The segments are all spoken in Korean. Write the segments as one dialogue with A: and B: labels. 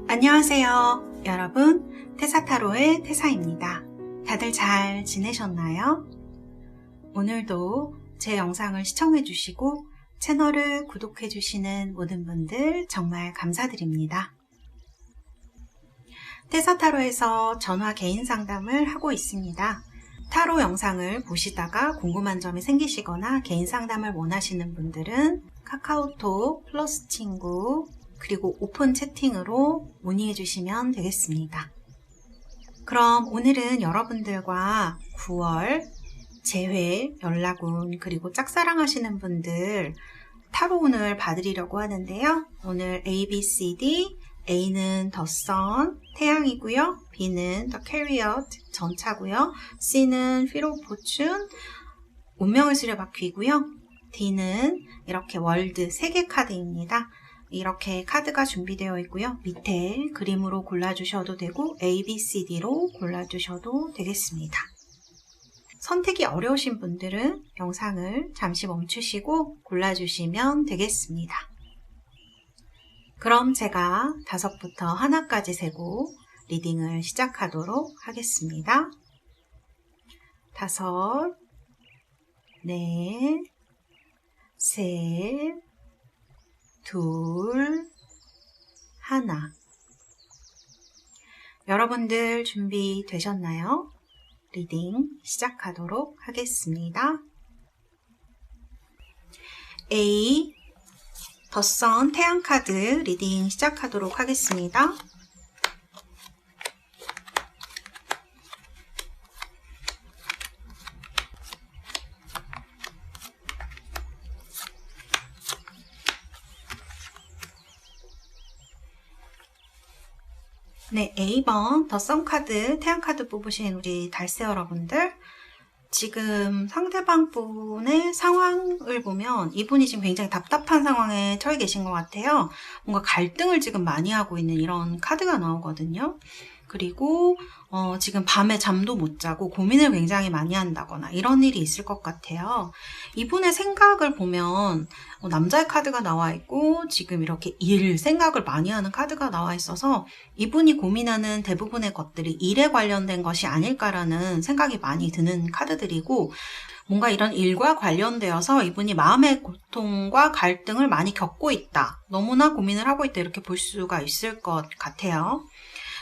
A: 안녕하세요. 여러분, 태사타로의 태사입니다. 다들 잘 지내셨나요? 오늘도 제 영상을 시청해주시고 채널을 구독해주시는 모든 분들 정말 감사드립니다. 태사타로에서 전화 개인 상담을 하고 있습니다. 타로 영상을 보시다가 궁금한 점이 생기시거나 개인 상담을 원하시는 분들은 카카오톡 플러스 친구 그리고 오픈 채팅으로 문의해 주시면 되겠습니다. 그럼 오늘은 여러분들과 9월 재회, 연락운, 그리고 짝사랑하시는 분들 타로운을 봐드리려고 하는데요. 오늘 A, B, C, D, A는 더 선, 태양이고요. B는 더 캐리엇, 전차고요. C는 Wheel of Fortune, 운명의 수레바퀴고요. D는 이렇게 월드 3개 카드입니다. 이렇게 카드가 준비되어 있고요. 밑에 그림으로 골라주셔도 되고 A, B, C, D로 골라주셔도 되겠습니다. 선택이 어려우신 분들은 영상을 잠시 멈추시고 골라주시면 되겠습니다. 그럼 제가 5부터 하나까지 세고 리딩을 시작하도록 하겠습니다. 5, 4, 3, 2, 1. 여러분들 준비되셨나요? 리딩 시작하도록 하겠습니다. A, 더 선, 태양 카드 리딩 시작하도록 하겠습니다. 네, A번 더 선 카드, 태양 카드 뽑으신 우리 달새 여러분들, 지금 상대방 분의 상황을 보면 이분이 지금 굉장히 답답한 상황에 처해 계신 것 같아요. 뭔가 갈등을 지금 많이 하고 있는 이런 카드가 나오거든요. 그리고 지금 밤에 잠도 못 자고 고민을 굉장히 많이 한다거나 이런 일이 있을 것 같아요. 이분의 생각을 보면 남자의 카드가 나와 있고 지금 이렇게 생각을 많이 하는 카드가 나와 있어서 이분이 고민하는 대부분의 것들이 일에 관련된 것이 아닐까라는 생각이 많이 드는 카드들이고, 뭔가 이런 일과 관련되어서 이분이 마음의 고통과 갈등을 많이 겪고 있다, 너무나 고민을 하고 있다, 이렇게 볼 수가 있을 것 같아요.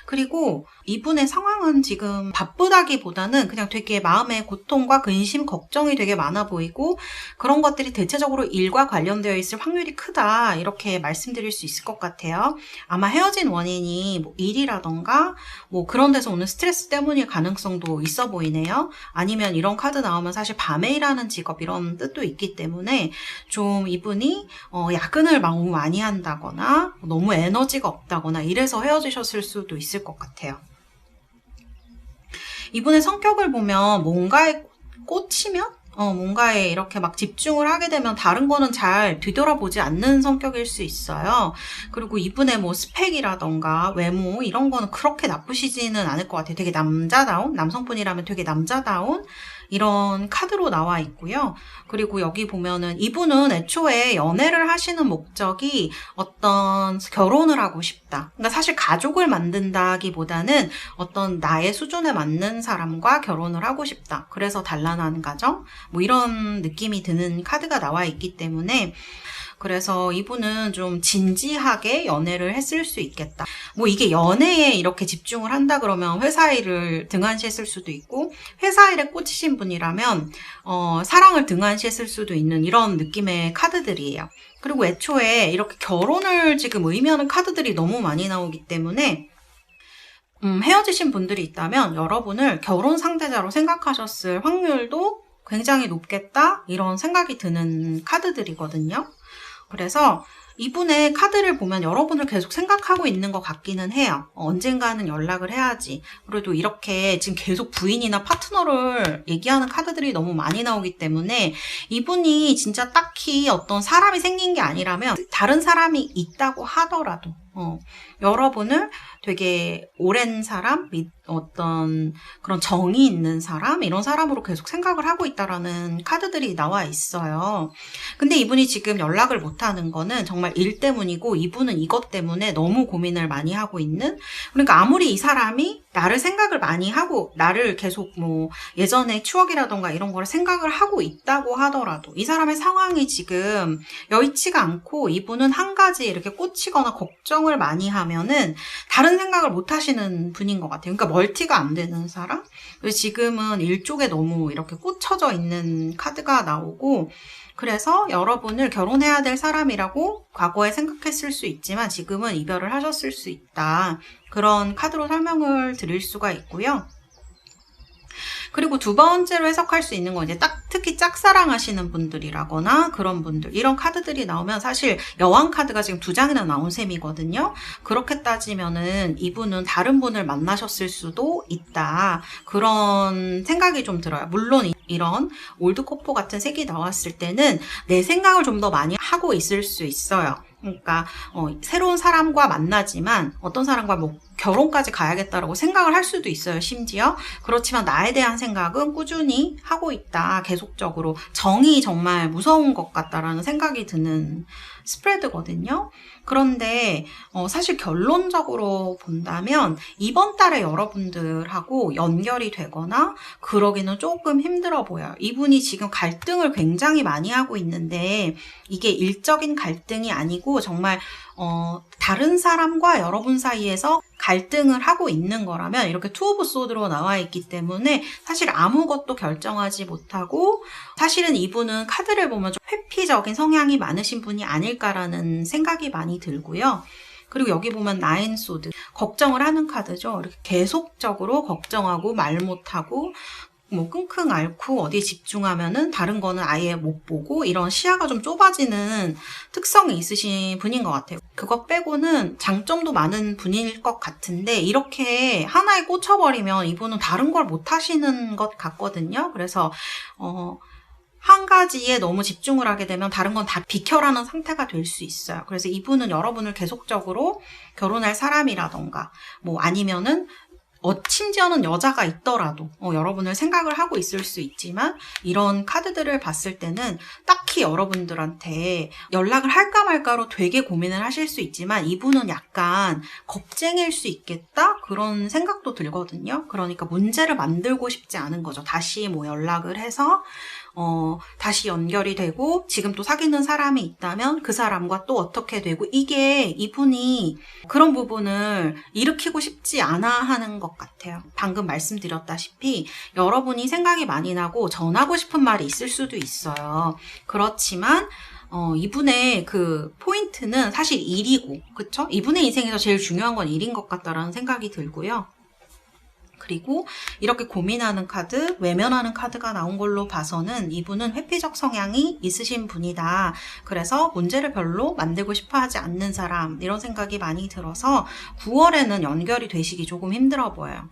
A: 그리고 이분의 상황은 지금 바쁘다기보다는 그냥 되게 마음의 고통과 근심, 걱정이 되게 많아 보이고, 그런 것들이 대체적으로 일과 관련되어 있을 확률이 크다, 이렇게 말씀드릴 수 있을 것 같아요. 아마 헤어진 원인이 뭐 일이라던가 뭐 그런 데서 오는 스트레스 때문일 가능성도 있어 보이네요. 아니면 이런 카드 나오면 사실 밤에 일하는 직업, 이런 뜻도 있기 때문에 좀 이분이 야근을 너무 많이 한다거나 너무 에너지가 없다거나 이래서 헤어지셨을 수도 있을 것 같아요. 이분의 성격을 보면 뭔가에 꽂히면 뭔가에 이렇게 막 집중을 하게 되면 다른 거는 잘 뒤돌아보지 않는 성격일 수 있어요. 그리고 이분의 뭐 스펙이라던가 외모 이런 거는 그렇게 나쁘시지는 않을 것 같아요. 되게 남자다운, 남성분이라면 되게 남자다운 이런 카드로 나와 있고요. 그리고 여기 보면은 이분은 애초에 연애를 하시는 목적이 어떤 결혼을 하고 싶다, 그러니까 사실 가족을 만든다기보다는 어떤 나의 수준에 맞는 사람과 결혼을 하고 싶다, 그래서 단란한 가정, 뭐 이런 느낌이 드는 카드가 나와 있기 때문에, 그래서 이분은 좀 진지하게 연애를 했을 수 있겠다. 뭐 이게 연애에 이렇게 집중을 한다 그러면 회사 일을 등한시했을 수도 있고, 회사 일에 꽂히신 분이라면 사랑을 등한시했을 수도 있는 이런 느낌의 카드들이에요. 그리고 애초에 이렇게 결혼을 지금 의미하는 카드들이 너무 많이 나오기 때문에 헤어지신 분들이 있다면 여러분을 결혼 상대자로 생각하셨을 확률도 굉장히 높겠다, 이런 생각이 드는 카드들이거든요. 그래서 이분의 카드를 보면 여러분을 계속 생각하고 있는 것 같기는 해요. 언젠가는 연락을 해야지. 그래도 이렇게 지금 계속 부인이나 파트너를 얘기하는 카드들이 너무 많이 나오기 때문에 이분이 진짜 딱히 어떤 사람이 생긴 게 아니라면 다른 사람이 있다고 하더라도 여러분을 되게 오랜 사람, 어떤 그런 정이 있는 사람, 이런 사람으로 계속 생각을 하고 있다라는 카드들이 나와 있어요. 근데 이분이 지금 연락을 못하는 거는 정말 정말 일 때문이고 이분은 이것 때문에 너무 고민을 많이 하고 있는, 그러니까 아무리 이 사람이 나를 생각을 많이 하고 나를 계속 뭐 예전의 추억이라던가 이런 거를 생각을 하고 있다고 하더라도 이 사람의 상황이 지금 여의치가 않고 이분은 한 가지 이렇게 꽂히거나 걱정을 많이 하면은 다른 생각을 못 하시는 분인 것 같아요. 그러니까 멀티가 안 되는 사람? 그래서 지금은 일 쪽에 너무 이렇게 꽂혀져 있는 카드가 나오고, 그래서 여러분을 결혼해야 될 사람이라고 과거에 생각했을 수 있지만 지금은 이별을 하셨을 수 있다. 그런 카드로 설명을 드릴 수가 있고요. 그리고 두 번째로 해석할 수 있는 건 이제 특히 짝사랑하시는 분들이라거나 그런 분들, 이런 카드들이 나오면 사실 여왕 카드가 지금 2장이나 나온 셈이거든요. 그렇게 따지면은 이분은 다른 분을 만나셨을 수도 있다. 그런 생각이 좀 들어요. 물론 이런 올드코포 같은 색이 나왔을 때는 내 생각을 좀 더 많이 하고 있을 수 있어요. 그러니까 새로운 사람과 만나지만 어떤 사람과 뭐 결혼까지 가야겠다라고 생각을 할 수도 있어요. 심지어 그렇지만 나에 대한 생각은 꾸준히 하고 있다. 계속적으로 정이 정말 무서운 것 같다라는 생각이 드는 스프레드거든요. 그런데 사실 결론적으로 본다면 이번 달에 여러분들하고 연결이 되거나 그러기는 조금 힘들어 보여요. 이분이 지금 갈등을 굉장히 많이 하고 있는데 이게 일적인 갈등이 아니고 정말 다른 사람과 여러분 사이에서 갈등을 하고 있는 거라면 이렇게 투 오브 소드로 나와 있기 때문에 사실 아무것도 결정하지 못하고, 사실은 이분은 카드를 보면 좀 회피적인 성향이 많으신 분이 아닐까라는 생각이 많이 들고요. 그리고 여기 보면 나인 소드, 걱정을 하는 카드죠. 이렇게 계속적으로 걱정하고 말 못하고 뭐 끙끙 앓고 어디에 집중하면은 다른 거는 아예 못 보고 이런 시야가 좀 좁아지는 특성이 있으신 분인 것 같아요. 그거 빼고는 장점도 많은 분일 것 같은데 이렇게 하나에 꽂혀버리면 이분은 다른 걸 못 하시는 것 같거든요. 그래서 한 가지에 너무 집중을 하게 되면 다른 건 다 비켜라는 상태가 될 수 있어요. 그래서 이분은 여러분을 계속적으로 결혼할 사람이라던가 뭐 아니면은 심지어는 여자가 있더라도 여러분을 생각을 하고 있을 수 있지만 이런 카드들을 봤을 때는 딱히 여러분들한테 연락을 할까 말까로 되게 고민을 하실 수 있지만 이분은 약간 겁쟁일 수 있겠다? 그런 생각도 들거든요. 그러니까 문제를 만들고 싶지 않은 거죠. 다시 뭐 연락을 해서 다시 연결이 되고 지금 또 사귀는 사람이 있다면 그 사람과 또 어떻게 되고, 이게 이분이 그런 부분을 일으키고 싶지 않아 하는 것 같아요. 방금 말씀드렸다시피 여러분이 생각이 많이 나고 전하고 싶은 말이 있을 수도 있어요. 그렇지만 이분의 그 포인트는 사실 일이고, 그쵸? 이분의 인생에서 제일 중요한 건 일인 것 같다라는 생각이 들고요. 그리고 이렇게 고민하는 카드, 외면하는 카드가 나온 걸로 봐서는 이분은 회피적 성향이 있으신 분이다. 그래서 문제를 별로 만들고 싶어 하지 않는 사람, 이런 생각이 많이 들어서 9월에는 연결이 되시기 조금 힘들어 보여요.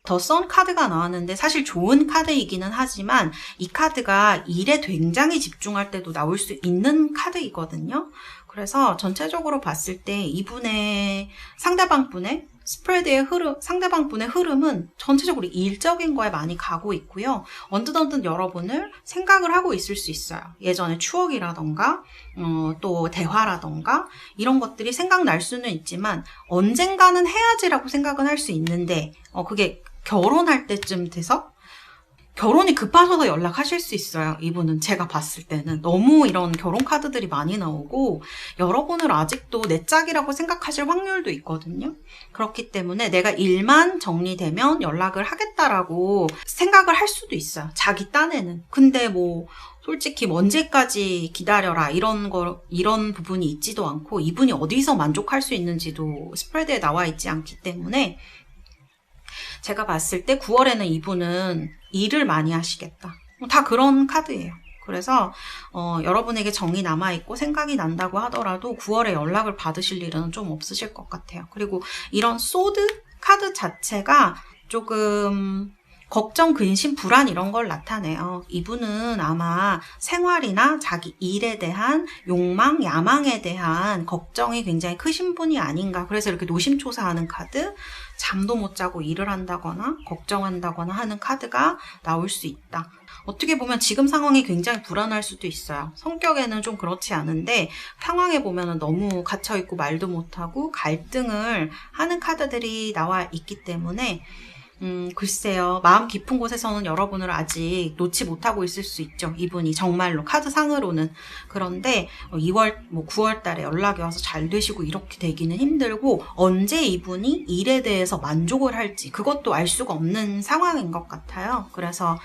A: 더 선 카드가 나왔는데 사실 좋은 카드이기는 하지만 이 카드가 일에 굉장히 집중할 때도 나올 수 있는 카드이거든요. 그래서 전체적으로 봤을 때 이분의 상대방분의 스프레드의 흐름, 상대방분의 흐름은 전체적으로 일적인 거에 많이 가고 있고요. 언뜻 여러분을 생각을 하고 있을 수 있어요. 예전의 추억이라던가 또 대화라던가 이런 것들이 생각날 수는 있지만 언젠가는 해야지라고 생각은 할 수 있는데 그게 결혼할 때쯤 돼서 결혼이 급하셔서 연락하실 수 있어요. 이분은 제가 봤을 때는 너무 이런 결혼 카드들이 많이 나오고 여러분을 아직도 내 짝이라고 생각하실 확률도 있거든요. 그렇기 때문에 내가 일만 정리되면 연락을 하겠다라고 생각을 할 수도 있어요. 자기 딴에는. 근데 뭐 솔직히 언제까지 기다려라 이런 부분이 있지도 않고 이분이 어디서 만족할 수 있는지도 스프레드에 나와 있지 않기 때문에 제가 봤을 때 9월에는 이분은 일을 많이 하시겠다. 다 그런 카드예요. 그래서 여러분에게 정이 남아있고 생각이 난다고 하더라도 9월에 연락을 받으실 일은 좀 없으실 것 같아요. 그리고 이런 소드 카드 자체가 조금 걱정, 근심, 불안 이런 걸 나타내요. 이분은 아마 생활이나 자기 일에 대한 욕망, 야망에 대한 걱정이 굉장히 크신 분이 아닌가. 그래서 이렇게 노심초사하는 카드, 잠도 못 자고 일을 한다거나 걱정한다거나 하는 카드가 나올 수 있다. 어떻게 보면 지금 상황이 굉장히 불안할 수도 있어요. 성격에는 좀 그렇지 않은데 상황에 보면 너무 갇혀있고 말도 못하고 갈등을 하는 카드들이 나와 있기 때문에 글쎄요. 마음 깊은 곳에서는 여러분을 아직 놓지 못하고 있을 수 있죠. 이분이 정말로 카드상으로는. 그런데 2월, 9월 달에 연락이 와서 잘 되시고 이렇게 되기는 힘들고 언제 이분이 일에 대해서 만족을 할지 그것도 알 수가 없는 상황인 것 같아요. 그래서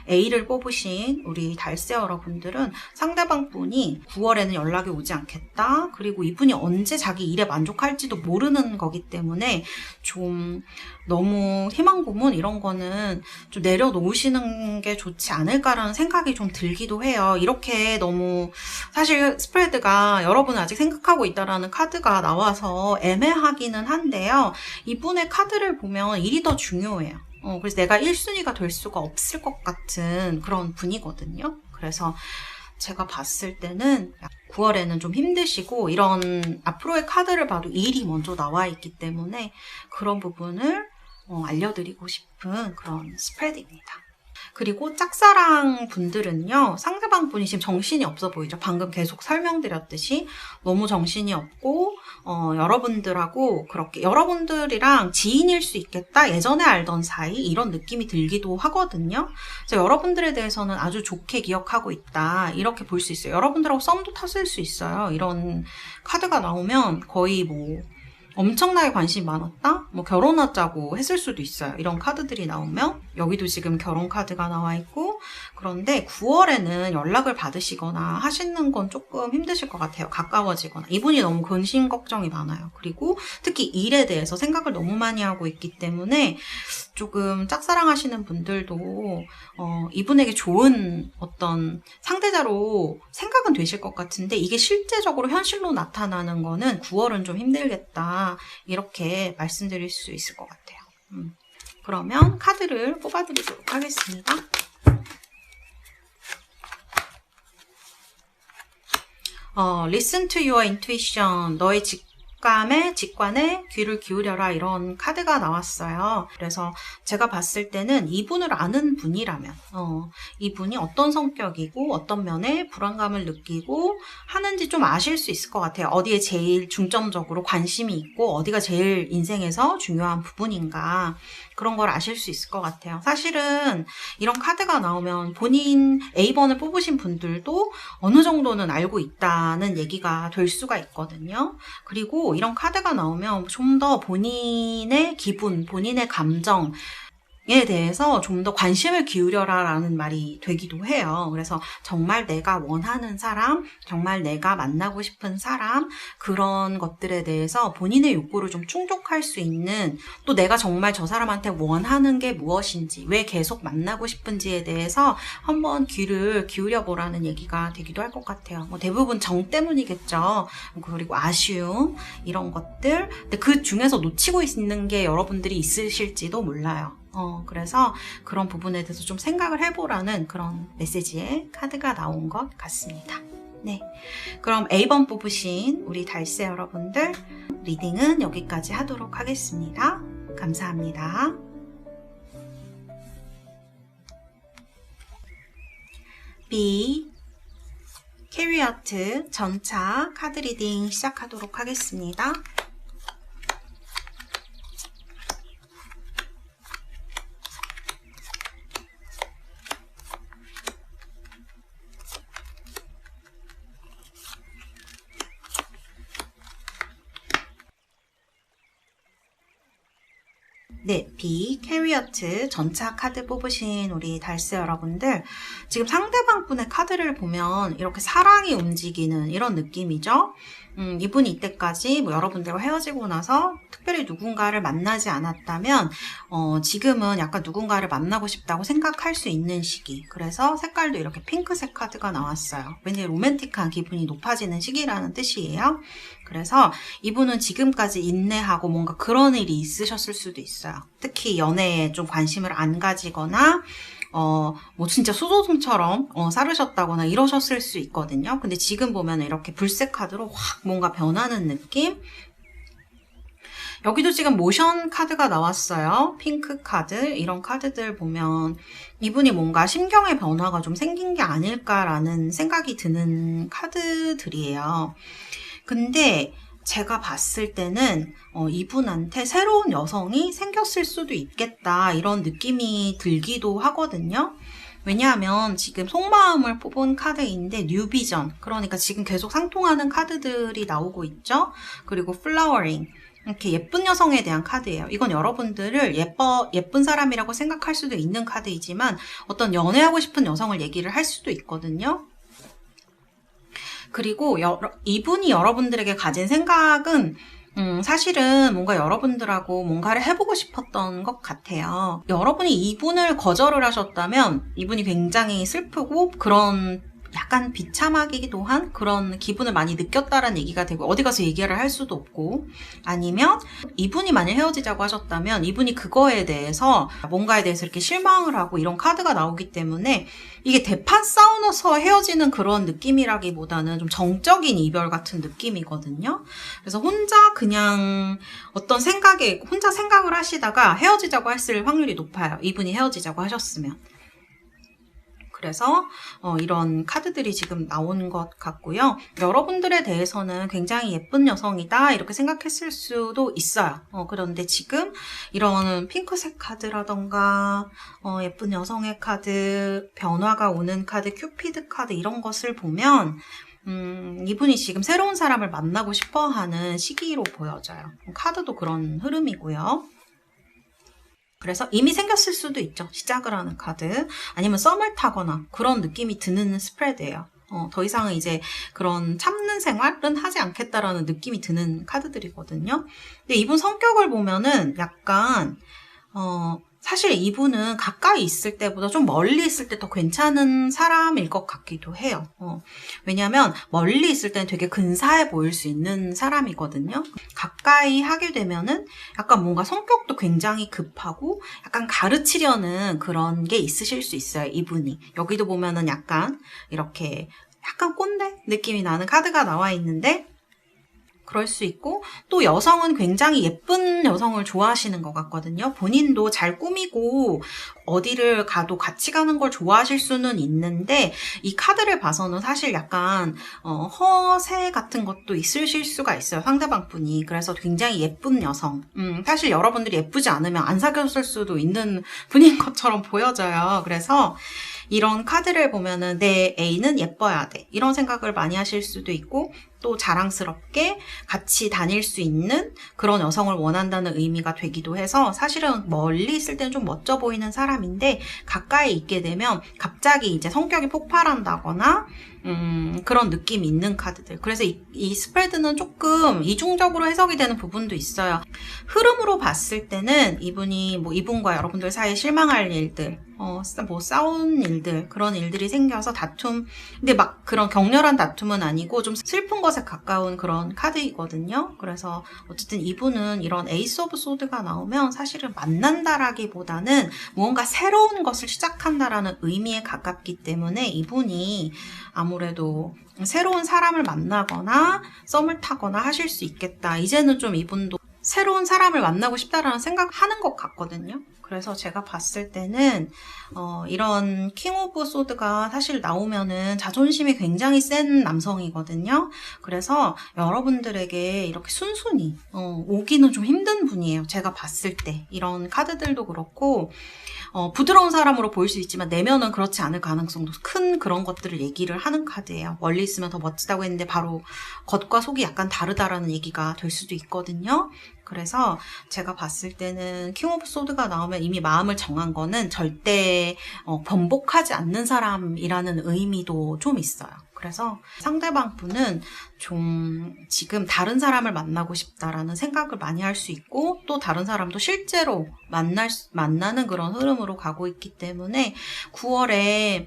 A: A를 뽑으신 우리 달세 여러분들은 상대방 분이 9월에는 연락이 오지 않겠다. 그리고 이분이 언제 자기 일에 만족할지도 모르는 거기 때문에 좀 너무 희망 고문 이런 거는 좀 내려놓으시는 게 좋지 않을까라는 생각이 좀 들기도 해요. 이렇게 너무 사실 스프레드가 여러분은 아직 생각하고 있다라는 카드가 나와서 애매하기는 한데요. 이분의 카드를 보면 일이 더 중요해요. 그래서 내가 1순위가 될 수가 없을 것 같은 그런 분이거든요. 그래서 제가 봤을 때는 9월에는 좀 힘드시고 이런 앞으로의 카드를 봐도 일이 먼저 나와 있기 때문에 그런 부분을 알려드리고 싶은 그런 스프레드입니다. 그리고 짝사랑 분들은요, 상대방 분이 지금 정신이 없어 보이죠. 방금 계속 설명드렸듯이 너무 정신이 없고 여러분들하고 그렇게 여러분들이랑 지인일 수 있겠다, 예전에 알던 사이 이런 느낌이 들기도 하거든요. 그래서 여러분들에 대해서는 아주 좋게 기억하고 있다 이렇게 볼 수 있어요. 여러분들하고 썸도 탔을 수 있어요. 이런 카드가 나오면 거의 엄청나게 관심이 많았다? 결혼하자고 했을 수도 있어요. 이런 카드들이 나오면. 여기도 지금 결혼 카드가 나와 있고, 그런데 9월에는 연락을 받으시거나 하시는 건 조금 힘드실 것 같아요. 가까워지거나. 이분이 너무 근심 걱정이 많아요. 그리고 특히 일에 대해서 생각을 너무 많이 하고 있기 때문에 조금 짝사랑 하시는 분들도 이분에게 좋은 어떤 상대자로 생각은 되실 것 같은데 이게 실제적으로 현실로 나타나는 거는 9월은 좀 힘들겠다 이렇게 말씀드릴 수 있을 것 같아요. 그러면 카드를 뽑아드리도록 하겠습니다. Listen to your intuition. 너의 직관에 귀를 기울여라 이런 카드가 나왔어요. 그래서 제가 봤을 때는 이분을 아는 분이라면 이분이 어떤 성격이고 어떤 면에 불안감을 느끼고 하는지 좀 아실 수 있을 것 같아요. 어디에 제일 중점적으로 관심이 있고 어디가 제일 인생에서 중요한 부분인가 그런 걸 아실 수 있을 것 같아요. 사실은 이런 카드가 나오면 본인 A번을 뽑으신 분들도 어느 정도는 알고 있다는 얘기가 될 수가 있거든요. 그리고 이런 카드가 나오면 좀 더 본인의 기분, 본인의 감정에 대해서 좀 더 관심을 기울여라 라는 말이 되기도 해요. 그래서 정말 내가 원하는 사람, 정말 내가 만나고 싶은 사람 그런 것들에 대해서 본인의 욕구를 좀 충족할 수 있는 또 내가 정말 저 사람한테 원하는 게 무엇인지 왜 계속 만나고 싶은지에 대해서 한번 귀를 기울여 보라는 얘기가 되기도 할 것 같아요. 대부분 정 때문이겠죠. 그리고 아쉬움 이런 것들 근데 그 중에서 놓치고 있는 게 여러분들이 있으실지도 몰라요. 그래서 그런 부분에 대해서 좀 생각을 해보라는 그런 메시지의 카드가 나온 것 같습니다. 네, 그럼 A번 뽑으신 우리 달세 여러분들 리딩은 여기까지 하도록 하겠습니다. 감사합니다. B, 캐리어트 전차 카드 리딩 시작하도록 하겠습니다. 네, B, 캐리어트 전차 카드 뽑으신 우리 달스 여러분들 지금 상대방 분의 카드를 보면 이렇게 사랑이 움직이는 이런 느낌이죠. 이분이 이때까지 뭐 여러분들과 헤어지고 나서 특별히 누군가를 만나지 않았다면 지금은 약간 누군가를 만나고 싶다고 생각할 수 있는 시기. 그래서 색깔도 이렇게 핑크색 카드가 나왔어요. 왠지 로맨틱한 기분이 높아지는 시기라는 뜻이에요. 그래서 이분은 지금까지 인내하고 뭔가 그런 일이 있으셨을 수도 있어요. 특히 연애에 좀 관심을 안 가지거나 뭐 진짜 수도승처럼 살으셨다거나 이러셨을 수 있거든요. 근데 지금 보면 이렇게 불색 카드로 확 뭔가 변하는 느낌? 여기도 지금 모션 카드가 나왔어요. 핑크 카드. 이런 카드들 보면 이분이 뭔가 심경의 변화가 좀 생긴 게 아닐까라는 생각이 드는 카드들이에요. 근데 제가 봤을 때는 이분한테 새로운 여성이 생겼을 수도 있겠다 이런 느낌이 들기도 하거든요. 왜냐하면 지금 속마음을 뽑은 카드인데 뉴비전, 그러니까 지금 계속 상통하는 카드들이 나오고 있죠. 그리고 플라워링, 이렇게 예쁜 여성에 대한 카드예요. 이건 여러분들을 예쁜 사람이라고 생각할 수도 있는 카드이지만 어떤 연애하고 싶은 여성을 얘기를 할 수도 있거든요. 그리고 이분이 여러분들에게 가진 생각은 사실은 뭔가 여러분들하고 뭔가를 해보고 싶었던 것 같아요. 여러분이 이분을 거절을 하셨다면 이분이 굉장히 슬프고 그런 약간 비참하기도 한 그런 기분을 많이 느꼈다라는 얘기가 되고 어디 가서 얘기를 할 수도 없고, 아니면 이분이 만약 헤어지자고 하셨다면 이분이 그거에 대해서 뭔가에 대해서 이렇게 실망을 하고 이런 카드가 나오기 때문에 이게 대판 싸우면서 헤어지는 그런 느낌이라기보다는 좀 정적인 이별 같은 느낌이거든요. 그래서 혼자 그냥 어떤 혼자 생각을 하시다가 헤어지자고 했을 확률이 높아요. 이분이 헤어지자고 하셨으면. 그래서 이런 카드들이 지금 나온 것 같고요. 여러분들에 대해서는 굉장히 예쁜 여성이다 이렇게 생각했을 수도 있어요. 그런데 지금 이런 핑크색 카드라던가 예쁜 여성의 카드, 변화가 오는 카드, 큐피드 카드 이런 것을 보면 이분이 지금 새로운 사람을 만나고 싶어하는 시기로 보여져요. 카드도 그런 흐름이고요. 그래서 이미 생겼을 수도 있죠. 시작을 하는 카드. 아니면 썸을 타거나 그런 느낌이 드는 스프레드예요. 더 이상은 이제 그런 참는 생활은 하지 않겠다라는 느낌이 드는 카드들이거든요. 근데 이분 성격을 보면은 약간 사실 이분은 가까이 있을 때보다 좀 멀리 있을 때 더 괜찮은 사람일 것 같기도 해요. 왜냐하면 멀리 있을 때는 되게 근사해 보일 수 있는 사람이거든요. 가까이 하게 되면은 약간 뭔가 성격도 굉장히 급하고 약간 가르치려는 그런 게 있으실 수 있어요, 이분이. 여기도 보면은 약간 이렇게 약간 꼰대 느낌이 나는 카드가 나와 있는데, 그럴 수 있고, 또 여성은 굉장히 예쁜 여성을 좋아하시는 것 같거든요. 본인도 잘 꾸미고 어디를 가도 같이 가는 걸 좋아하실 수는 있는데, 이 카드를 봐서는 사실 약간 허세 같은 것도 있으실 수가 있어요, 상대방 분이. 그래서 굉장히 예쁜 여성, 사실 여러분들이 예쁘지 않으면 안 사귀었을 수도 있는 분인 것처럼 보여져요. 그래서 이런 카드를 보면은 내 애인은 예뻐야 돼 이런 생각을 많이 하실 수도 있고, 또 자랑스럽게 같이 다닐 수 있는 그런 여성을 원한다는 의미가 되기도 해서, 사실은 멀리 있을 때는 좀 멋져 보이는 사람인데 가까이 있게 되면 갑자기 이제 성격이 폭발한다거나 그런 느낌이 있는 카드들. 그래서 이 스프레드는 조금 이중적으로 해석이 되는 부분도 있어요. 흐름으로 봤을 때는 이분이 뭐 이분과 여러분들 사이에 실망할 일들, 뭐 싸운 일들, 그런 일들이 생겨서 다툼, 근데 막 그런 격렬한 다툼은 아니고 좀 슬픈 것에 가까운 그런 카드이거든요. 그래서 어쨌든 이분은 이런 에이스 오브 소드가 나오면 사실은 만난다라기보다는 무언가 새로운 것을 시작한다라는 의미에 가깝기 때문에 이분이 아무래도 새로운 사람을 만나거나 썸을 타거나 하실 수 있겠다. 이제는 좀 이분도 새로운 사람을 만나고 싶다라는 생각하는 것 같거든요. 그래서 제가 봤을 때는 이런 킹 오브 소드가 사실 나오면은 자존심이 굉장히 센 남성이거든요. 그래서 여러분들에게 이렇게 순순히 오기는 좀 힘든 분이에요. 제가 봤을 때 이런 카드들도 그렇고 부드러운 사람으로 보일 수 있지만 내면은 그렇지 않을 가능성도 큰 그런 것들을 얘기를 하는 카드예요. 멀리 있으면 더 멋지다고 했는데 바로 겉과 속이 약간 다르다라는 얘기가 될 수도 있거든요. 그래서 제가 봤을 때는 킹 오브 소드가 나오면 이미 마음을 정한 거는 절대 번복하지 않는 사람이라는 의미도 좀 있어요. 그래서 상대방 분은 좀 지금 다른 사람을 만나고 싶다라는 생각을 많이 할 수 있고, 또 다른 사람도 실제로 만나는 그런 흐름으로 가고 있기 때문에 9월에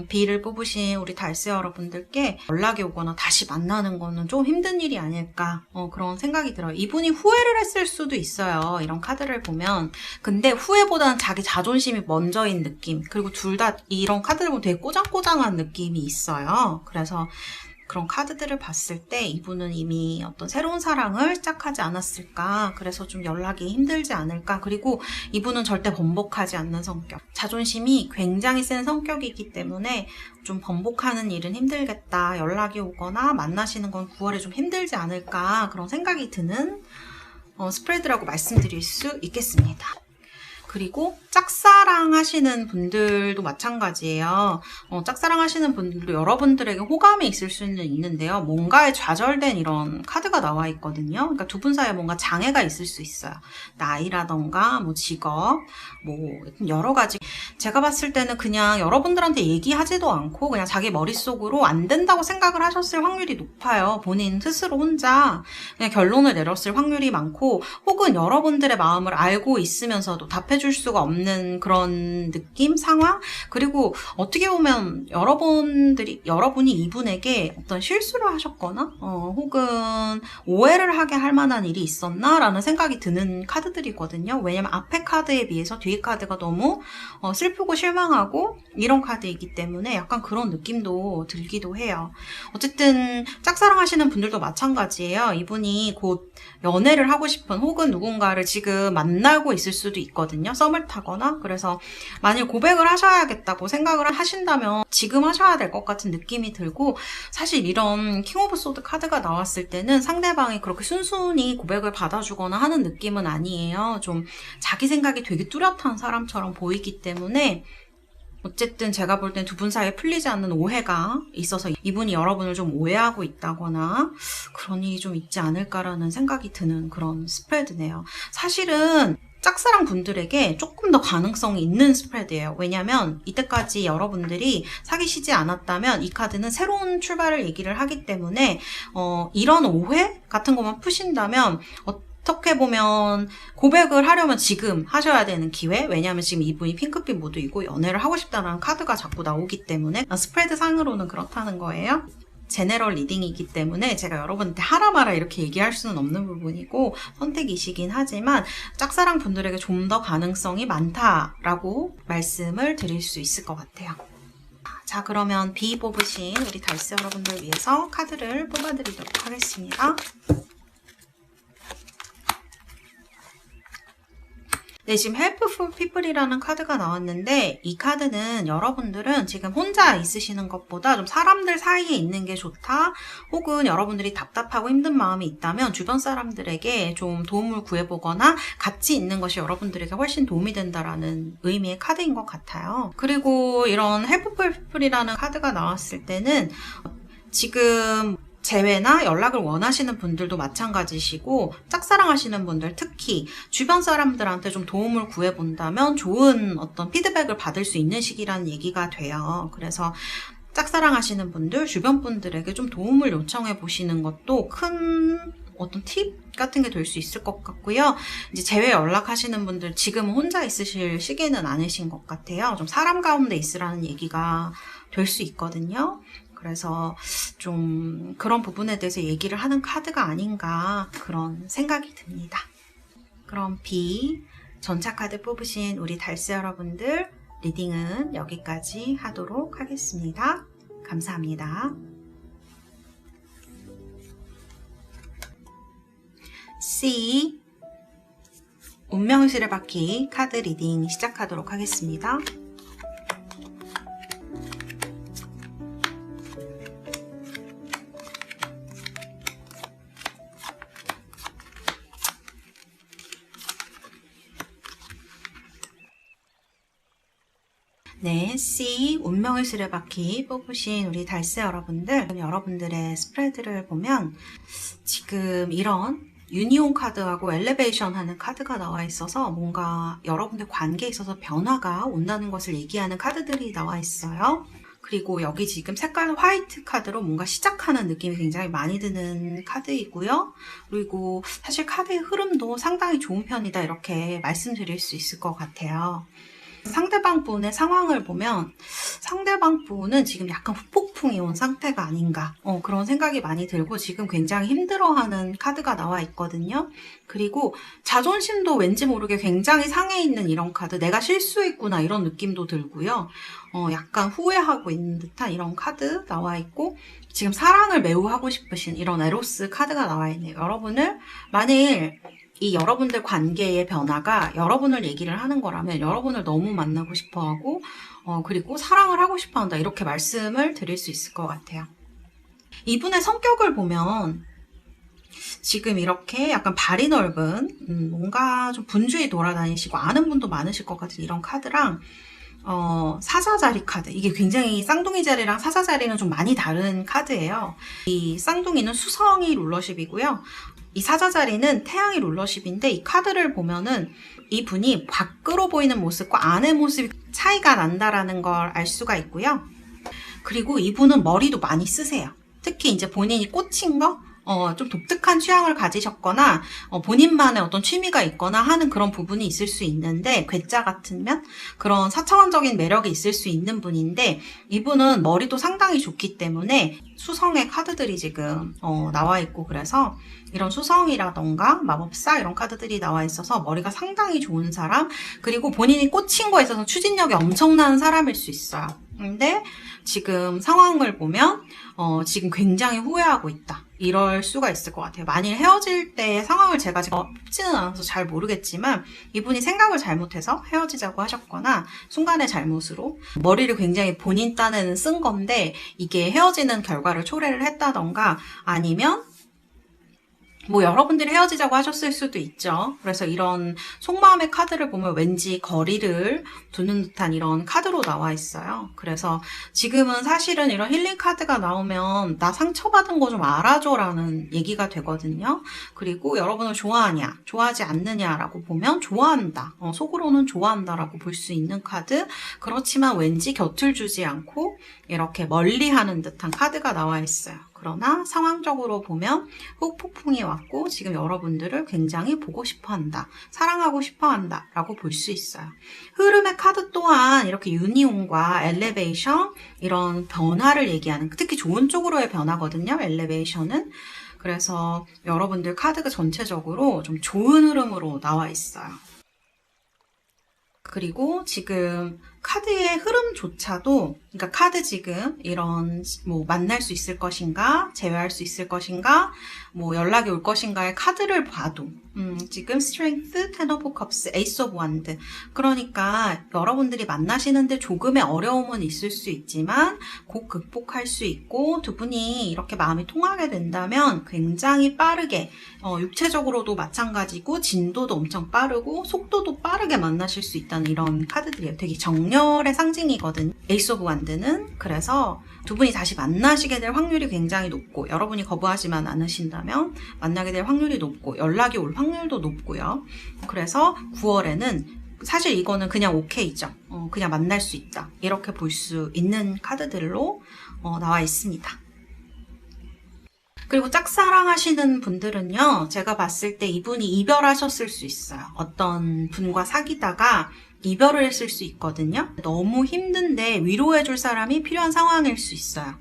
A: B를 뽑으신 우리 달세 여러분들께 연락이 오거나 다시 만나는 거는 좀 힘든 일이 아닐까, 그런 생각이 들어요. 이분이 후회를 했을 수도 있어요, 이런 카드를 보면. 근데 후회보다는 자기 자존심이 먼저인 느낌, 그리고 둘 다 이런 카드를 보면 되게 꼬장꼬장한 느낌이 있어요. 그래서 그런 카드들을 봤을 때 이분은 이미 어떤 새로운 사랑을 시작하지 않았을까, 그래서 좀 연락이 힘들지 않을까. 그리고 이분은 절대 번복하지 않는 성격, 자존심이 굉장히 센 성격이기 때문에 좀 번복하는 일은 힘들겠다, 연락이 오거나 만나시는 건 9월에 좀 힘들지 않을까, 그런 생각이 드는 스프레드라고 말씀드릴 수 있겠습니다. 그리고 짝사랑 하시는 분들도 마찬가지예요. 짝사랑 하시는 분들도 여러분들에게 호감이 있을 수는 있는데요. 뭔가에 좌절된 이런 카드가 나와 있거든요. 그러니까 두 분 사이에 뭔가 장애가 있을 수 있어요. 나이라던가 뭐 직업, 뭐 여러 가지. 제가 봤을 때는 그냥 여러분들한테 얘기하지도 않고 그냥 자기 머릿속으로 안 된다고 생각을 하셨을 확률이 높아요. 본인 스스로 혼자 그냥 결론을 내렸을 확률이 많고, 혹은 여러분들의 마음을 알고 있으면서도 답해줄 수가 없는 그런 느낌, 상황. 그리고 어떻게 보면 여러분이 이분에게 어떤 실수를 하셨거나 혹은 오해를 하게 할 만한 일이 있었나 라는 생각이 드는 카드들이거든요. 왜냐면 앞에 카드에 비해서 뒤에 카드가 너무 슬프고 실망하고 이런 카드이기 때문에 약간 그런 느낌도 들기도 해요. 어쨌든 짝사랑 하시는 분들도 마찬가지예요. 이분이 곧 연애를 하고 싶은, 혹은 누군가를 지금 만나고 있을 수도 있거든요. 썸을 타거나. 그래서 만일 고백을 하셔야겠다고 생각을 하신다면 지금 하셔야 될 것 같은 느낌이 들고, 사실 이런 킹 오브 소드 카드가 나왔을 때는 상대방이 그렇게 순순히 고백을 받아주거나 하는 느낌은 아니에요. 좀 자기 생각이 되게 뚜렷한 사람처럼 보이기 때문에 어쨌든 제가 볼 땐 두 분 사이에 풀리지 않는 오해가 있어서 이분이 여러분을 좀 오해하고 있다거나 그런 일이 좀 있지 않을까라는 생각이 드는 그런 스프레드네요. 사실은 짝사랑 분들에게 조금 더 가능성이 있는 스프레드예요. 왜냐면 이때까지 여러분들이 사귀시지 않았다면 이 카드는 새로운 출발을 얘기를 하기 때문에 이런 오해 같은 것만 푸신다면 어떻게 보면 고백을 하려면 지금 하셔야 되는 기회. 왜냐하면 지금 이분이 핑크빛 모드이고 연애를 하고 싶다는 카드가 자꾸 나오기 때문에 스프레드 상으로는 그렇다는 거예요. 제네럴 리딩이기 때문에 제가 여러분한테 하라 마라 이렇게 얘기할 수는 없는 부분이고 선택이시긴 하지만 짝사랑 분들에게 좀 더 가능성이 많다라고 말씀을 드릴 수 있을 것 같아요. 자, 그러면 B 뽑으신 우리 달스 여러분들 위해서 카드를 뽑아드리도록 하겠습니다. 네, 지금 Helpful People이라는 카드가 나왔는데, 이 카드는 여러분들은 지금 혼자 있으시는 것보다 좀 사람들 사이에 있는 게 좋다, 혹은 여러분들이 답답하고 힘든 마음이 있다면 주변 사람들에게 좀 도움을 구해보거나 같이 있는 것이 여러분들에게 훨씬 도움이 된다라는 의미의 카드인 것 같아요. 그리고 이런 Helpful People이라는 카드가 나왔을 때는 지금 재회나 연락을 원하시는 분들도 마찬가지시고, 짝사랑하시는 분들 특히 주변 사람들한테 좀 도움을 구해본다면 좋은 어떤 피드백을 받을 수 있는 시기라는 얘기가 돼요. 그래서 짝사랑하시는 분들, 주변 분들에게 좀 도움을 요청해 보시는 것도 큰 어떤 팁 같은 게 될 수 있을 것 같고요. 이제 재회 연락하시는 분들 지금 혼자 있으실 시기는 아니신 것 같아요. 좀 사람 가운데 있으라는 얘기가 될 수 있거든요. 그래서 좀 그런 부분에 대해서 얘기를 하는 카드가 아닌가, 그런 생각이 듭니다. 그럼 B 전차 카드 뽑으신 우리 달스 여러분들 리딩은 여기까지 하도록 하겠습니다. 감사합니다. C 운명의 수레바퀴 카드 리딩 시작하도록 하겠습니다. 네, C 운명의 수레바퀴 뽑으신 우리 달스 여러분들, 여러분들의 스프레드를 보면 지금 이런 유니온 카드하고 엘리베이션 하는 카드가 나와 있어서 뭔가 여러분들 관계에 있어서 변화가 온다는 것을 얘기하는 카드들이 나와 있어요. 그리고 여기 지금 색깔 화이트 카드로 뭔가 시작하는 느낌이 굉장히 많이 드는 카드이고요. 그리고 사실 카드의 흐름도 상당히 좋은 편이다 이렇게 말씀드릴 수 있을 것 같아요. 상대방 분의 상황을 보면 상대방 분은 지금 약간 후폭풍이 온 상태가 아닌가 그런 생각이 많이 들고 지금 굉장히 힘들어하는 카드가 나와 있거든요. 그리고 자존심도 왠지 모르게 굉장히 상해 있는 이런 카드, 내가 실수했구나 이런 느낌도 들고요. 약간 후회하고 있는 듯한 이런 카드 나와 있고 지금 사랑을 매우 하고 싶으신 이런 에로스 카드가 나와 있네요. 여러분을 만일 이 여러분들 관계의 변화가 여러분을 얘기를 하는 거라면 여러분을 너무 만나고 싶어하고 그리고 사랑을 하고 싶어한다 이렇게 말씀을 드릴 수 있을 것 같아요. 이분의 성격을 보면 지금 이렇게 약간 발이 넓은 뭔가 좀 분주히 돌아다니시고 아는 분도 많으실 것 같은 이런 카드랑 사자자리 카드, 이게 굉장히 쌍둥이 자리랑 사자 자리는 좀 많이 다른 카드예요. 이 쌍둥이는 수성이 룰러십이고요. 이 사자 자리는 태양이 룰러십인데 이 카드를 보면은 이분이 밖으로 보이는 모습과 안의 모습이 차이가 난다라는 걸 알 수가 있고요. 그리고 이분은 머리도 많이 쓰세요. 특히 이제 본인이 꽂힌 거, 좀 독특한 취향을 가지셨거나 본인만의 어떤 취미가 있거나 하는 그런 부분이 있을 수 있는데 괴짜 같으면 그런 사차원적인 매력이 있을 수 있는 분인데 이분은 머리도 상당히 좋기 때문에 수성의 카드들이 지금 나와 있고 그래서 이런 수성이라던가 마법사 이런 카드들이 나와 있어서 머리가 상당히 좋은 사람, 그리고 본인이 꽂힌 거에 있어서 추진력이 엄청난 사람일 수 있어요. 근데 지금 상황을 보면 지금 굉장히 후회하고 있다 이럴 수가 있을 것 같아요. 만일 헤어질 때 상황을 제가 쉽지는 않아서 잘 모르겠지만 이분이 생각을 잘못해서 헤어지자고 하셨거나 순간의 잘못으로 머리를 굉장히 본인 딴에는 쓴 건데 이게 헤어지는 결과를 초래를 했다던가 아니면 뭐 여러분들이 헤어지자고 하셨을 수도 있죠. 그래서 이런 속마음의 카드를 보면 왠지 거리를 두는 듯한 이런 카드로 나와 있어요. 그래서 지금은 사실은 이런 힐링 카드가 나오면 나 상처받은 거 좀 알아줘 라는 얘기가 되거든요. 그리고 여러분을 좋아하냐 좋아하지 않느냐라고 보면 좋아한다, 속으로는 좋아한다라고 볼 수 있는 카드, 그렇지만 왠지 곁을 주지 않고 이렇게 멀리하는 듯한 카드가 나와 있어요. 그러나 상황적으로 보면 후폭풍이 왔고 지금 여러분들을 굉장히 보고 싶어한다, 사랑하고 싶어한다 라고 볼 수 있어요. 흐름의 카드 또한 이렇게 유니온과 엘리베이션, 이런 변화를 얘기하는, 특히 좋은 쪽으로의 변화거든요, 엘리베이션은. 그래서 여러분들 카드가 전체적으로 좀 좋은 흐름으로 나와 있어요. 그리고 지금 카드의 흐름조차도, 그러니까 카드 지금 이런 뭐 만날 수 있을 것인가, 재회할 수 있을 것인가, 뭐 연락이 올 것인가의 카드를 봐도 지금 스트렝스, 텐 오브 컵스, 에이스 오브 완드, 그러니까 여러분들이 만나시는데 조금의 어려움은 있을 수 있지만 곧 극복할 수 있고 두 분이 이렇게 마음이 통하게 된다면 굉장히 빠르게 육체적으로도 마찬가지고 진도도 엄청 빠르고 속도도 빠르게 만나실 수 있다는 이런 카드들이에요. 되게 정열의 상징이거든요, 에이스 오브 완드는. 그래서 두 분이 다시 만나시게 될 확률이 굉장히 높고 여러분이 거부하지만 않으신다면 만나게 될 확률이 높고 연락이 올 확률도 높고요. 그래서 9월에는 사실 이거는 그냥 오케이죠. 그냥 만날 수 있다 이렇게 볼 수 있는 카드들로 나와 있습니다. 그리고 짝사랑하시는 분들은요, 제가 봤을 때 이분이 이별하셨을 수 있어요. 어떤 분과 사귀다가 이별을 했을 수 있거든요. 너무 힘든데 위로해줄 사람이 필요한 상황일 수 있어요.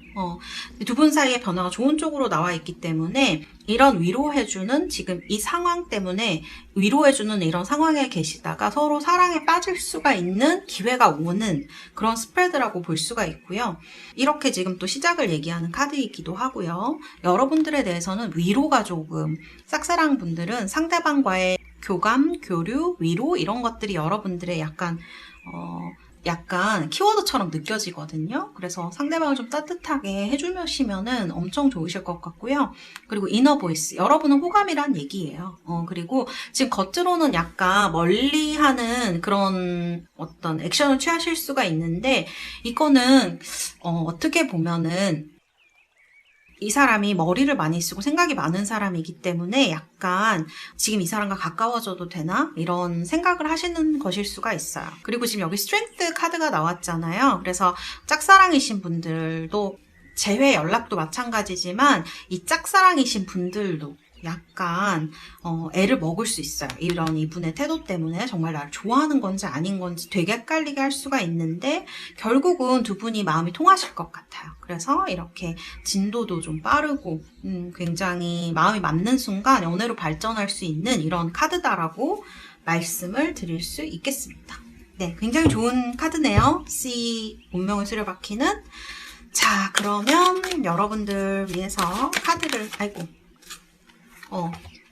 A: 두 분 사이의 변화가 좋은 쪽으로 나와 있기 때문에 이런 위로해주는, 지금 이 상황 때문에 위로해주는 이런 상황에 계시다가 서로 사랑에 빠질 수가 있는 기회가 오는 그런 스프레드라고 볼 수가 있고요. 이렇게 지금 또 시작을 얘기하는 카드이기도 하고요. 여러분들에 대해서는 위로가 조금, 짝사랑 분들은 상대방과의 교감, 교류, 위로 이런 것들이 여러분들의 약간 키워드처럼 느껴지거든요. 그래서 상대방을 좀 따뜻하게 해주시면은 엄청 좋으실 것 같고요. 그리고 이너 보이스, 여러분은 호감이란 얘기예요. 그리고 지금 겉으로는 약간 멀리하는 그런 어떤 액션을 취하실 수가 있는데 이거는 어떻게 보면은 이 사람이 머리를 많이 쓰고 생각이 많은 사람이기 때문에 약간 지금 이 사람과 가까워져도 되나? 이런 생각을 하시는 것일 수가 있어요. 그리고 지금 여기 스트렝스 카드가 나왔잖아요. 그래서 짝사랑이신 분들도 재회 연락도 마찬가지지만 이 짝사랑이신 분들도 약간 애를 먹을 수 있어요. 이런 이분의 태도 때문에 정말 나를 좋아하는 건지 아닌 건지 되게 헷갈리게 할 수가 있는데 결국은 두 분이 마음이 통하실 것 같아요. 그래서 이렇게 진도도 좀 빠르고 굉장히 마음이 맞는 순간 연애로 발전할 수 있는 이런 카드다라고 말씀을 드릴 수 있겠습니다. 네, 굉장히 좋은 카드네요. C 운명의 수레바퀴는. 자, 그러면 여러분들 위해서 카드를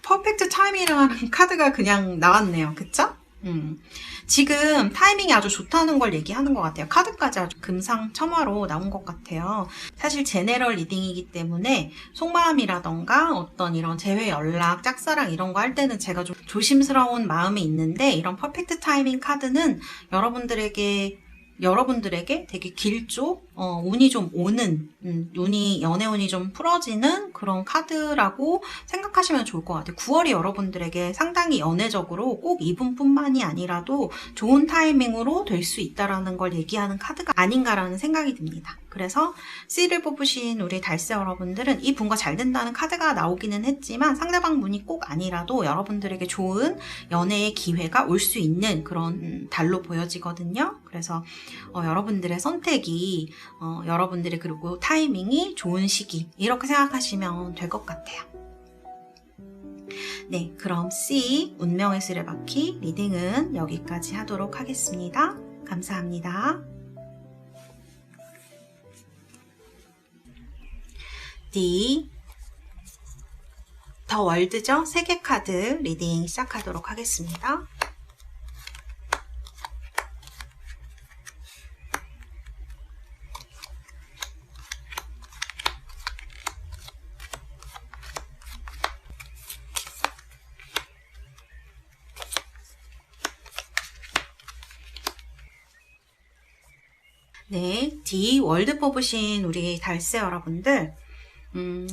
A: 퍼펙트 타이밍이라는 카드가 그냥 나왔네요. 그쵸? 지금 타이밍이 아주 좋다는 걸 얘기하는 것 같아요. 카드까지 아주 금상첨화로 나온 것 같아요. 사실 제네럴 리딩이기 때문에 속마음이라던가 어떤 이런 재회 연락, 짝사랑 이런 거 할 때는 제가 좀 조심스러운 마음이 있는데 이런 퍼펙트 타이밍 카드는 여러분들에게 되게 길쭉 운이 좀 오는 연애 운이 좀 풀어지는 그런 카드라고 생각하시면 좋을 것 같아요. 9월이 여러분들에게 상당히 연애적으로 꼭 이분뿐만이 아니라도 좋은 타이밍으로 될 수 있다라는 걸 얘기하는 카드가 아닌가라는 생각이 듭니다. 그래서 C를 뽑으신 우리 달새 여러분들은 이 분과 잘 된다는 카드가 나오기는 했지만 상대방 분이 꼭 아니라도 여러분들에게 좋은 연애의 기회가 올 수 있는 그런 달로 보여지거든요. 그래서 여러분들의 선택이 여러분들의 그리고 타이밍이 좋은 시기 이렇게 생각하시면 될 것 같아요. 네, 그럼 C 운명의 수레바퀴 리딩은 여기까지 하도록 하겠습니다. 감사합니다. D 더 월드죠? 세계 카드 리딩 시작하도록 하겠습니다. 네, D 월드 뽑으신 우리 달새 여러분들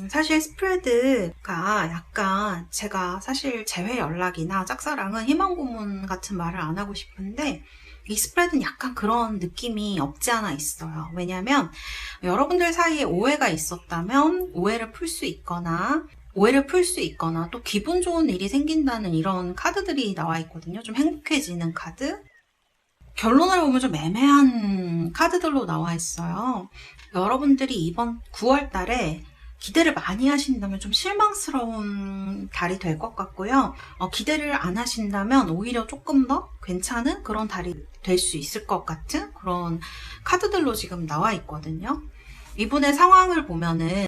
A: 사실 스프레드가 약간 제가 사실 재회 연락이나 짝사랑은 희망 고문 같은 말을 안 하고 싶은데 이 스프레드는 약간 그런 느낌이 없지 않아 있어요. 왜냐면 여러분들 사이에 오해가 있었다면 오해를 풀 수 있거나 또 기분 좋은 일이 생긴다는 이런 카드들이 나와 있거든요. 좀 행복해지는 카드. 결론을 보면 좀 애매한 카드들로 나와 있어요. 여러분들이 이번 9월 달에 기대를 많이 하신다면 좀 실망스러운 달이 될 것 같고요. 기대를 안 하신다면 오히려 조금 더 괜찮은 그런 달이 될 수 있을 것 같은 그런 카드들로 지금 나와 있거든요. 이분의 상황을 보면은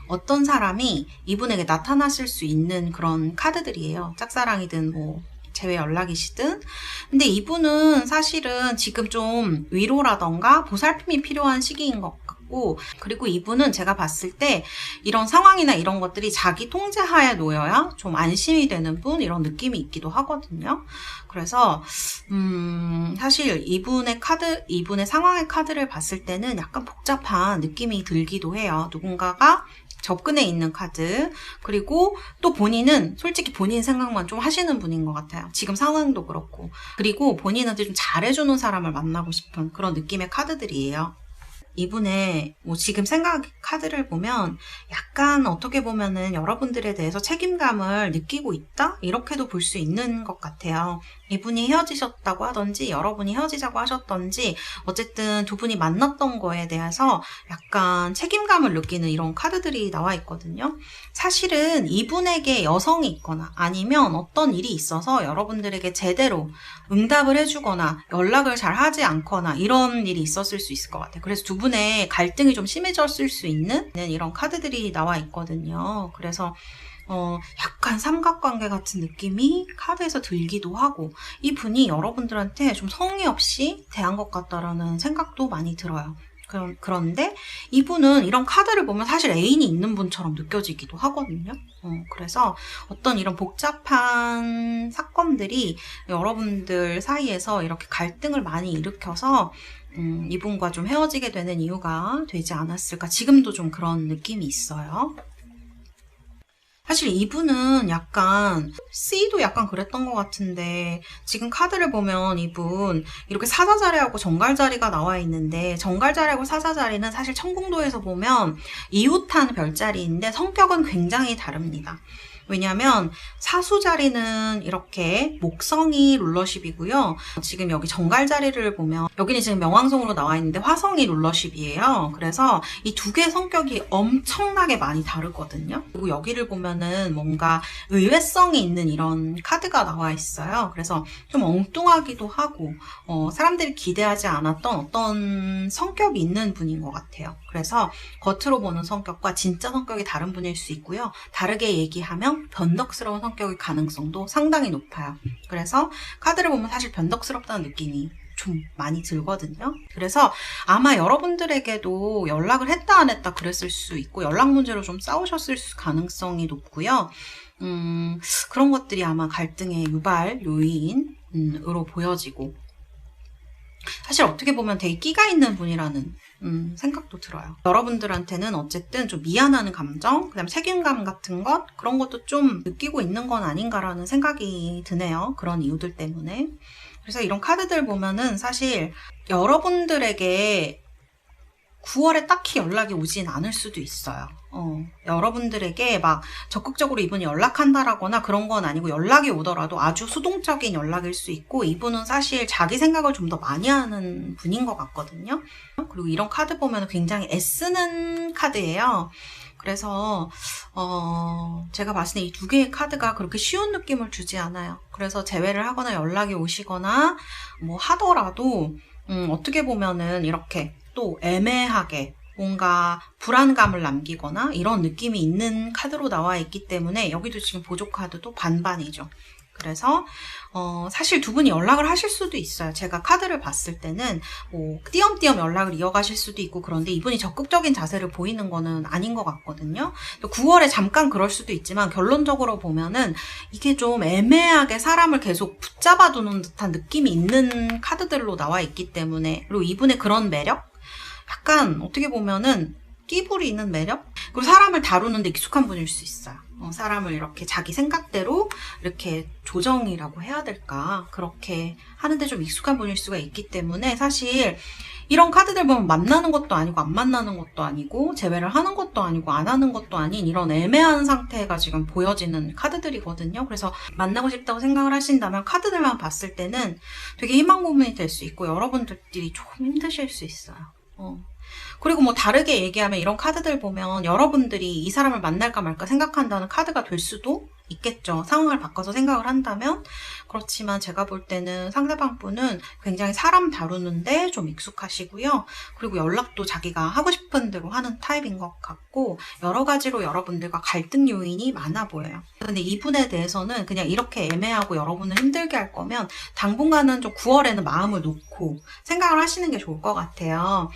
A: 어떤 사람이 이분에게 나타나실 수 있는 그런 카드들이에요. 짝사랑이든 뭐 재회 연락이시든. 근데 이분은 사실은 지금 좀 위로라던가 보살핌이 필요한 시기인 것 같고, 그리고 이분은 제가 봤을 때 이런 상황이나 이런 것들이 자기 통제하에 놓여야 좀 안심이 되는 분, 이런 느낌이 있기도 하거든요. 그래서 사실 이분의 상황의 카드를 봤을 때는 약간 복잡한 느낌이 들기도 해요. 누군가가 접근해 있는 카드, 그리고 또 본인은 솔직히 본인 생각만 좀 하시는 분인 것 같아요. 지금 상황도 그렇고, 그리고 본인한테 좀 잘해주는 사람을 만나고 싶은 그런 느낌의 카드들이에요. 이분의 지금 생각 카드를 보면 약간 어떻게 보면은 여러분들에 대해서 책임감을 느끼고 있다? 이렇게도 볼 수 있는 것 같아요. 이분이 헤어지셨다고 하던지 여러분이 헤어지자고 하셨던지 어쨌든 두 분이 만났던 거에 대해서 약간 책임감을 느끼는 이런 카드들이 나와 있거든요. 사실은 이분에게 여성이 있거나 아니면 어떤 일이 있어서 여러분들에게 제대로 응답을 해주거나 연락을 잘 하지 않거나 이런 일이 있었을 수 있을 것 같아요. 그래서 두 분의 갈등이 좀 심해졌을 수 있는 이런 카드들이 나와 있거든요. 그래서 약간 삼각관계 같은 느낌이 카드에서 들기도 하고, 이분이 여러분들한테 좀 성의 없이 대한 것 같다라는 생각도 많이 들어요. 그런데 이분은 이런 카드를 보면 사실 애인이 있는 분처럼 느껴지기도 하거든요. 그래서 어떤 이런 복잡한 사건들, 사람들이 여러분들 사이에서 이렇게 갈등을 많이 일으켜서 이분과 좀 헤어지게 되는 이유가 되지 않았을까. 지금도 좀 그런 느낌이 있어요. 사실 이분은 약간 C도 약간 그랬던 것 같은데, 지금 카드를 보면 이분 이렇게 사자자리하고 정갈자리가 나와 있는데, 정갈자리하고 사자자리는 사실 천궁도에서 보면 이웃한 별자리인데 성격은 굉장히 다릅니다. 왜냐하면 사수자리는 이렇게 목성이 룰러십이고요. 지금 여기 정갈자리를 보면 여기는 지금 명왕성으로 나와 있는데 화성이 룰러십이에요. 그래서 이 두 개의 성격이 엄청나게 많이 다르거든요. 그리고 여기를 보면은 뭔가 의외성이 있는 이런 카드가 나와 있어요. 그래서 좀 엉뚱하기도 하고 사람들이 기대하지 않았던 어떤 성격이 있는 분인 것 같아요. 그래서 겉으로 보는 성격과 진짜 성격이 다른 분일 수 있고요. 다르게 얘기하면 변덕스러운 성격의 가능성도 상당히 높아요. 그래서 카드를 보면 사실 변덕스럽다는 느낌이 좀 많이 들거든요. 그래서 아마 여러분들에게도 연락을 했다 안 했다 그랬을 수 있고, 연락 문제로 좀 싸우셨을 가능성이 높고요. 그런 것들이 아마 갈등의 유발 요인으로 보여지고, 사실 어떻게 보면 되게 끼가 있는 분이라는 생각도 들어요. 여러분들한테는 어쨌든 좀 미안하는 감정, 그다음 책임감 같은 것, 그런 것도 좀 느끼고 있는 건 아닌가라는 생각이 드네요. 그런 이유들 때문에. 그래서 이런 카드들 보면은 사실 여러분들에게 9월에 딱히 연락이 오진 않을 수도 있어요. 여러분들에게 막 적극적으로 이분이 연락한다라거나 그런 건 아니고, 연락이 오더라도 아주 수동적인 연락일 수 있고, 이분은 사실 자기 생각을 좀 더 많이 하는 분인 것 같거든요. 그리고 이런 카드 보면 굉장히 애쓰는 카드예요. 그래서 제가 봤을 때 이 두 개의 카드가 그렇게 쉬운 느낌을 주지 않아요. 그래서 재회를 하거나 연락이 오시거나 뭐 하더라도 어떻게 보면은 이렇게 또 애매하게 뭔가 불안감을 남기거나 이런 느낌이 있는 카드로 나와 있기 때문에, 여기도 지금 보조 카드도 반반이죠. 그래서 사실 두 분이 연락을 하실 수도 있어요. 제가 카드를 봤을 때는 뭐 띄엄띄엄 연락을 이어가실 수도 있고, 그런데 이분이 적극적인 자세를 보이는 거는 아닌 것 같거든요. 또 9월에 잠깐 그럴 수도 있지만, 결론적으로 보면은 이게 좀 애매하게 사람을 계속 붙잡아두는 듯한 느낌이 있는 카드들로 나와 있기 때문에, 그리고 이분의 그런 매력? 약간 어떻게 보면은 끼부리 있는 매력? 그리고 사람을 다루는데 익숙한 분일 수 있어요. 사람을 이렇게 자기 생각대로 이렇게 조정이라고 해야 될까? 그렇게 하는데 좀 익숙한 분일 수가 있기 때문에, 사실 이런 카드들 보면 만나는 것도 아니고 안 만나는 것도 아니고 재회를 하는 것도 아니고 안 하는 것도 아닌 이런 애매한 상태가 지금 보여지는 카드들이거든요. 그래서 만나고 싶다고 생각을 하신다면 카드들만 봤을 때는 되게 희망 고문이 될 수 있고, 여러분들끼리 조금 힘드실 수 있어요. 그리고 뭐 다르게 얘기하면 이런 카드들 보면 여러분들이 이 사람을 만날까 말까 생각한다는 카드가 될 수도 있겠죠. 상황을 바꿔서 생각을 한다면. 그렇지만 제가 볼 때는 상대방 분은 굉장히 사람 다루는데 좀 익숙하시고요. 그리고 연락도 자기가 하고 싶은 대로 하는 타입인 것 같고, 여러 가지로 여러분들과 갈등 요인이 많아 보여요. 근데 이분에 대해서는 그냥 이렇게 애매하고 여러분을 힘들게 할 거면 당분간은 좀 9월에는 마음을 놓고 생각을 하시는 게 좋을 것 같아요.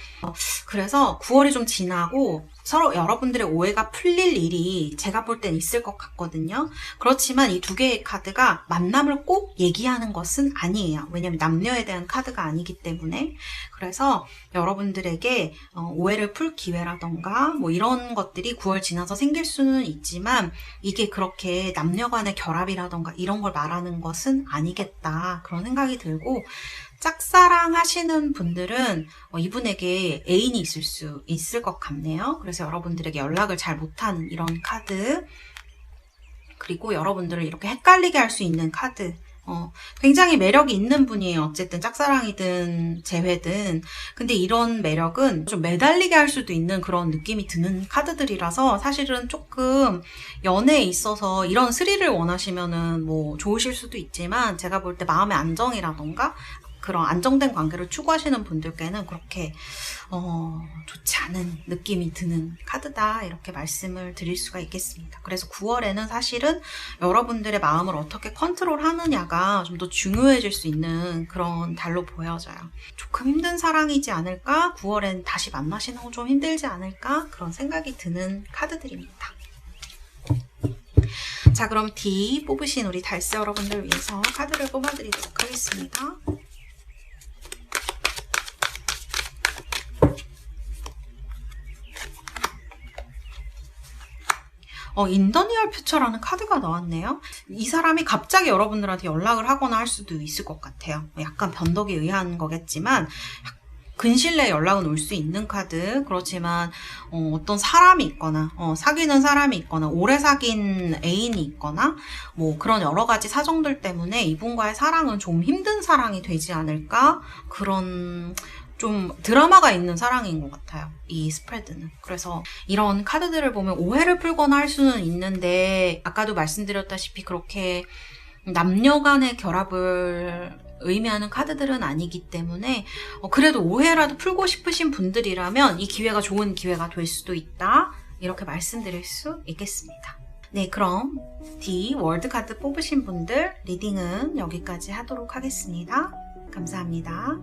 A: 그래서 9월이 좀 지나고 서로 여러분들의 오해가 풀릴 일이 제가 볼 땐 있을 것 같거든요. 그렇지만 이 두 개의 카드가 만남을 꼭 얘기하는 것은 아니에요. 왜냐면 남녀에 대한 카드가 아니기 때문에. 그래서 여러분들에게 오해를 풀 기회라던가 뭐 이런 것들이 9월 지나서 생길 수는 있지만, 이게 그렇게 남녀 간의 결합이라던가 이런 걸 말하는 것은 아니겠다, 그런 생각이 들고, 짝사랑 하시는 분들은 이분에게 애인이 있을 것 같네요. 그래서 여러분들에게 연락을 잘 못하는 이런 카드, 그리고 여러분들을 이렇게 헷갈리게 할 수 있는 카드, 굉장히 매력이 있는 분이에요. 어쨌든 짝사랑이든 재회든. 근데 이런 매력은 좀 매달리게 할 수도 있는 그런 느낌이 드는 카드들이라서, 사실은 조금 연애에 있어서 이런 스릴을 원하시면은 뭐 좋으실 수도 있지만, 제가 볼 때 마음의 안정이라던가 그런 안정된 관계를 추구하시는 분들께는 그렇게 좋지 않은 느낌이 드는 카드다, 이렇게 말씀을 드릴 수가 있겠습니다. 그래서 9월에는 사실은 여러분들의 마음을 어떻게 컨트롤하느냐가 좀 더 중요해질 수 있는 그런 달로 보여져요. 조금 힘든 사랑이지 않을까? 9월엔 다시 만나시는 거 좀 힘들지 않을까? 그런 생각이 드는 카드들입니다. 자, 자, 그럼 D 뽑으신 우리 달스 여러분들 위해서 카드를 뽑아드리도록 하겠습니다. 인더니얼 퓨처라는 카드가 나왔네요. 이 사람이 갑자기 여러분들한테 연락을 하거나 할 수도 있을 것 같아요. 약간 변덕에 의한 거겠지만 근시일 내에 연락은 올 수 있는 카드. 그렇지만 어떤 사람이 있거나 사귀는 사람이 있거나 오래 사귄 애인이 있거나 뭐 그런 여러 가지 사정들 때문에 이분과의 사랑은 좀 힘든 사랑이 되지 않을까? 그런 좀 드라마가 있는 사랑인 것 같아요. 이 스프레드는. 그래서 이런 카드들을 보면 오해를 풀거나 할 수는 있는데 아까도 말씀드렸다시피 그렇게 남녀 간의 결합을 의미하는 카드들은 아니기 때문에 그래도 오해라도 풀고 싶으신 분들이라면 이 기회가 좋은 기회가 될 수도 있다. 이렇게 말씀드릴 수 있겠습니다. 네, 그럼 D 월드카드 뽑으신 분들 리딩은 여기까지 하도록 하겠습니다. 감사합니다.